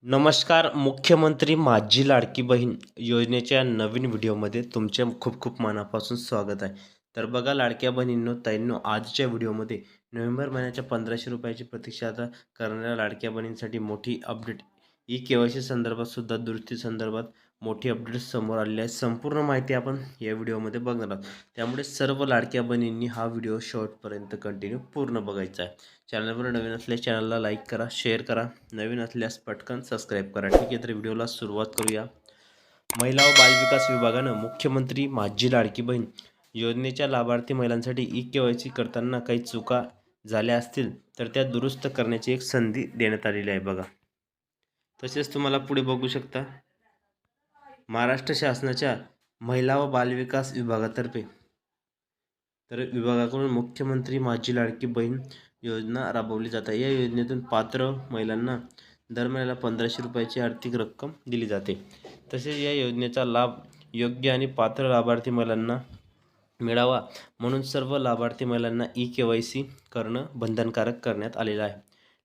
नमस्कार. मुख्यमंत्री माझी लाडकी बहीण योजनेच्या नवीन व्हिडिओमध्ये तुमचे खूप खूप मनापासून स्वागत आहे. तर बघा लाडक्या बहिणींनो, ताईंनो, आजच्या व्हिडिओमध्ये नोव्हेंबर महिन्याच्या 1500 रुपयाची प्रतीक्षा आता करणाऱ्या लाडक्या बहिणींसाठी मोठी अपडेट, ई-के-वाय-सी संदर्भात सुद्धा दुरुस्ती संदर्भात मोठी अपडेट समोर आलेली आहे. संपूर्ण माहिती आपण या व्हिडिओमध्ये बघणार आहोत. त्यामुळे सर्व लाडक्या बहिणींनी हा व्हिडिओ शेवटपर्यंत कंटिन्यू पूर्ण बघायचा आहे. चॅनलवर नवीन असल्यास चॅनलला लाईक करा, शेअर करा, नवीन असल्यास पटकन सबस्क्राईब करा. ठीक आहे, तर व्हिडिओला सुरुवात करूया. महिला व बालविकास विभागानं मुख्यमंत्री माझी लाडकी बहीण योजनेच्या लाभार्थी महिलांसाठी ई-के-वाय-सी करताना काही चुका झाल्या असतील तर त्या दुरुस्त करण्याची एक संधी देण्यात आलेली आहे बघा. तसेच तुम्हाला पुढे बघू शकता, महाराष्ट्र शासनाच्या महिला व बालविकास विभागातर्फे विभागाकडून मुख्यमंत्री माझी लाडकी बहीण योजना राबवली जाते. या योजनेतून पात्र महिलांना दर महिन्याला 1500 रुपयाची आर्थिक रक्कम दिली जाते. तसेच या योजनेचा लाभ योग्य आणि पात्र लाभार्थी महिलांना मिळावा म्हणून सर्व लाभार्थी महिलांना ई-के-वाय-सी करणं बंधनकारक करण्यात आलेलं आहे.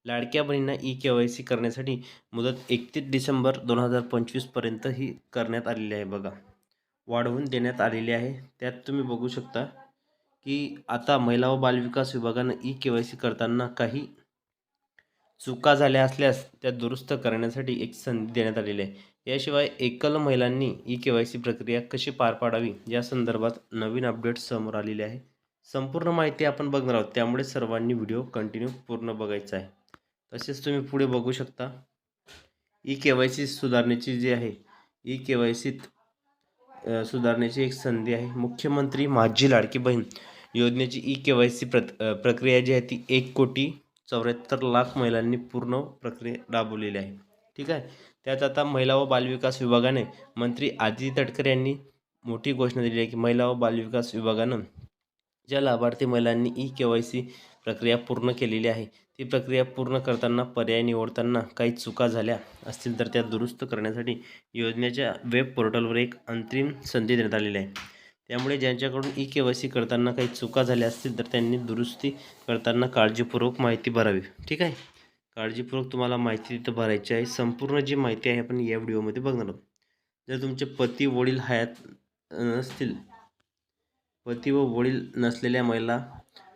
लाडक्या बहिणींना ई-के-वाय-सी करण्यासाठी मुदत 31 डिसेंबर 2025 पर्यंत ही करण्यात आलेली आहे बघा. वाढवून देण्यात आलेली आहे. त्यात तुम्ही बघू शकता की आता महिला व बालविकास विभागानं ई-के-वाय-सी करताना काही चुका झाल्या असल्यास त्या दुरुस्त करण्यासाठी एक संधी देण्यात आलेली आहे. याशिवाय एकल महिलांनी ई-के-वाय-सी प्रक्रिया कशी पार पाडावी या संदर्भात नवीन अपडेट समोर आलेली आहे. संपूर्ण माहिती आपण बघणार आहोत, त्यामुळे सर्वांनी व्हिडिओ कंटिन्यू पूर्ण बघायचा आहे. तसेच तुम्ही पुढे बघू शकता, ई-के-वाय-सी सुधारण्याची जी आहे, ई-के-वाय-सीत सुधारण्याची एक संधी आहे. मुख्यमंत्री माझी लाडकी बहीण योजनेची ई-के-वाय-सी प्रक्रिया जी आहे ती 1,74,00,000 महिलांनी पूर्ण प्रक्रिया राबवलेली आहे. ठीक आहे, त्यात आता महिला व बालविकास विभागाने मंत्री आदिती तटकरे यांनी मोठी घोषणा दिली आहे की महिला व बालविकास विभागानं ज्या लाभार्थी महिलांनी ई-के-वाय-सी प्रक्रिया पूर्ण केलेली आहे, ती प्रक्रिया पूर्ण करताना पर्याय निवडताना काही चुका झाल्या असतील तर त्या दुरुस्त करण्यासाठी योजनेच्या वेब पोर्टलवर एक अंतिम संधी देण्यात आलेली आहे. त्यामुळे ज्यांच्याकडून ई-के-वाय-सी करताना काही चुका झाल्या असतील तर त्यांनी दुरुस्ती करताना काळजीपूर्वक माहिती भरावी. ठीक आहे, काळजीपूर्वक तुम्हाला माहिती तिथं भरायची आहे. संपूर्ण जी माहिती आहे आपण या व्हिडिओमध्ये बघणार आहोत. जर तुमचे पती वडील हयात नसतील, पती व वडील नसलेल्या महिला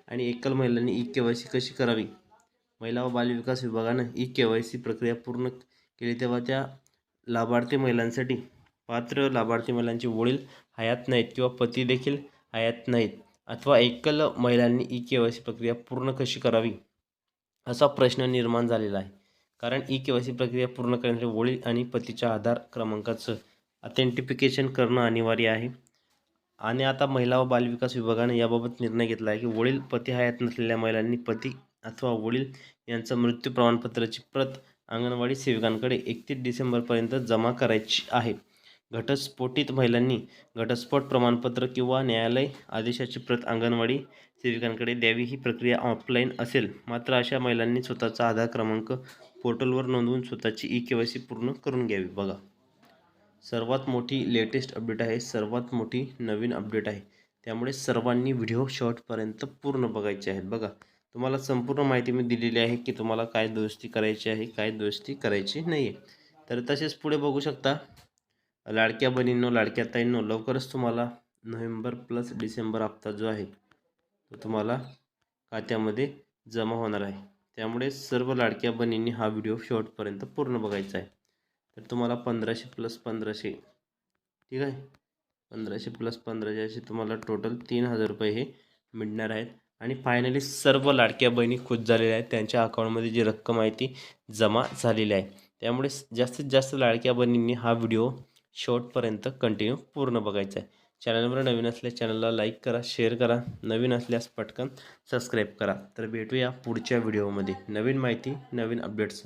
आणि एकल महिलांनी ई-के-वाय-सी कशी करावी, महिला व बालविकास विभागानं ई-के-वाय-सी प्रक्रिया पूर्ण केली तेव्हा त्या लाभार्थी महिलांसाठी पात्र लाभार्थी महिलांचे वडील हयात नाहीत किंवा पती देखील हयात नाहीत अथवा एकल महिलांनी ई-के-वाय-सी प्रक्रिया पूर्ण कशी करावी असा प्रश्न निर्माण झालेला आहे. कारण ई-के-वाय-सी प्रक्रिया पूर्ण करण्यासाठी वडील आणि पतीच्या आधार क्रमांकाचं ऑथेंटिफिकेशन करणं अनिवार्य आहे. आणि आता महिला व बालविकास विभागाने याबाबत निर्णय घेतला आहे की वडील पती हयात नसलेल्या महिलांनी पती अथवा वडील यांचं मृत्यू प्रमाणपत्राची प्रत अंगणवाडी सेविकांकडे 31 डिसेंबरपर्यंत जमा करायची आहे. घटस्फोटित महिलांनी घटस्फोट प्रमाणपत्र किंवा न्यायालय आदेशाची प्रत अंगणवाडी सेविकांकडे द्यावी. ही प्रक्रिया ऑफलाईन असेल, मात्र अशा महिलांनी स्वतःचा आधार क्रमांक पोर्टलवर नोंदवून स्वतःची ई-के-वाय-सी पूर्ण करून घ्यावी. बघा, सर्वात मोठी लेटेस्ट अपडेट आहे, सर्वात मोठी नवीन अपडेट आहे. त्यामुळे सर्वांनी व्हिडिओ शेवटपर्यंत पूर्ण बघायचे आहेत. बघा, तुम्हाला संपूर्ण माहिती मी दिलेली आहे की तुम्हाला काय दुरुस्ती करायची आहे, काय दुरुस्ती करायची नाही आहे. तर तसेच पुढे बघू शकता, लाडक्या बहिणींनो, लाडक्या ताईंनो, लवकरच तुम्हाला नोव्हेंबर प्लस डिसेंबर हप्ता जो आहे तो तुम्हाला खात्यामध्ये जमा होणार आहे. त्यामुळे सर्व लाडक्या बहिणींनी हा व्हिडिओ शेवटपर्यंत पूर्ण बघायचा आहे. तर तुम्हाला 1500 प्लस 1500, ठीक आहे, 1500 प्लस 1500 असे तुम्हाला टोटल 3000 रुपये हे मिळणार आहेत. आणि फायनली सर्व लाडक्या बहिणी खुश झालेल्या आहेत, त्यांच्या अकाउंटमध्ये जी रक्कम आहे ती जमा झालेली आहे. त्यामुळे जास्तीत जास्त लाडक्या बहिणींनी हा व्हिडिओ शेवटपर्यंत कंटिन्यू पूर्ण बघायचा आहे. चॅनलवर नवीन असल्यास चॅनलला लाईक करा, शेअर करा, नवीन असल्यास पटकन सबस्क्राईब करा. तर भेटूया पुढच्या व्हिडिओमध्ये नवीन माहिती, नवीन अपडेट्स.